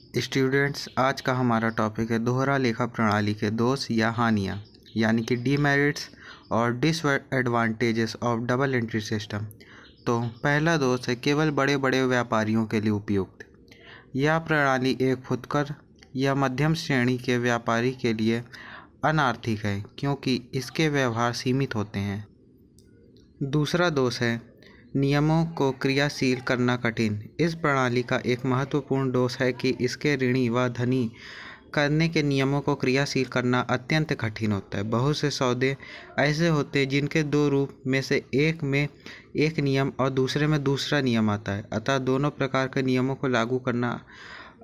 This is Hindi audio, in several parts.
स्टूडेंट्स, आज का हमारा टॉपिक है दोहरा लेखा प्रणाली के दोष या हानियाँ, यानी कि डीमेरिट्स और disadvantages of double entry system. तो पहला दोष है केवल बड़े बड़े व्यापारियों के लिए उपयुक्त। यह प्रणाली एक फुटकर या मध्यम श्रेणी के व्यापारी के लिए अनार्थिक है, क्योंकि इसके व्यवहार सीमित होते हैं। दूसरा दोष है नियमों को क्रियाशील करना कठिन। इस प्रणाली का एक महत्वपूर्ण दोष है कि इसके ऋणी व धनी करने के नियमों को क्रियाशील करना अत्यंत कठिन होता है। बहुत से सौदे ऐसे होते हैं जिनके दो रूप में से एक में एक नियम और दूसरे में दूसरा नियम आता है, अतः दोनों प्रकार के नियमों को लागू करना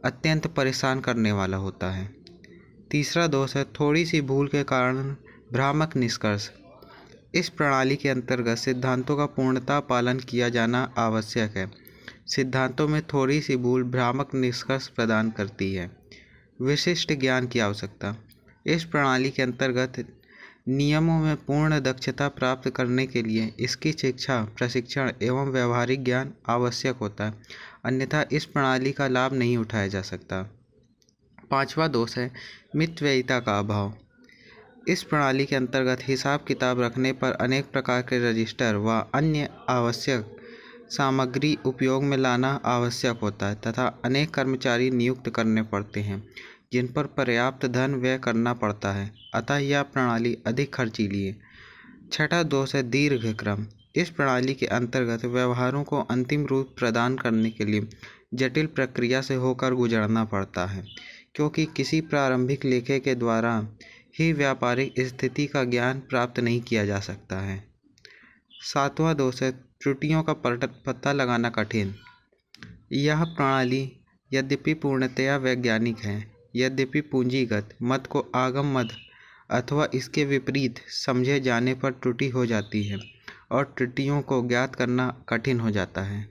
अत्यंत परेशान करने वाला होता है। तीसरा दोष है थोड़ी सी भूल के कारण भ्रामक निष्कर्ष। इस प्रणाली के अंतर्गत सिद्धांतों का पूर्णतः पालन किया जाना आवश्यक है। सिद्धांतों में थोड़ी सी भूल भ्रामक निष्कर्ष प्रदान करती है। विशिष्ट ज्ञान की आवश्यकता। इस प्रणाली के अंतर्गत नियमों में पूर्ण दक्षता प्राप्त करने के लिए इसकी शिक्षा, प्रशिक्षण एवं व्यावहारिक ज्ञान आवश्यक होता है, अन्यथा इस प्रणाली का लाभ नहीं उठाया जा सकता। पांचवा दोष है मितव्ययिता का अभाव। इस प्रणाली के अंतर्गत हिसाब किताब रखने पर अनेक प्रकार के रजिस्टर व अन्य आवश्यक सामग्री उपयोग में लाना आवश्यक होता है तथा अनेक कर्मचारी नियुक्त करने पड़ते हैं जिन पर पर्याप्त धन व्यय करना पड़ता है, अतः यह प्रणाली अधिक खर्चीली है। छठा दोष है दीर्घ क्रम। इस प्रणाली के अंतर्गत व्यवहारों को अंतिम रूप प्रदान करने के लिए जटिल प्रक्रिया से होकर गुजरना पड़ता है, क्योंकि किसी प्रारंभिक लेखे के द्वारा ही व्यापारिक स्थिति का ज्ञान प्राप्त नहीं किया जा सकता है। सातवां दोष है त्रुटियों का पता लगाना कठिन। यह प्रणाली यद्यपि पूर्णतया वैज्ञानिक है, यद्यपि पूंजीगत मत को आगम मत अथवा इसके विपरीत समझे जाने पर त्रुटि हो जाती है और त्रुटियों को ज्ञात करना कठिन हो जाता है।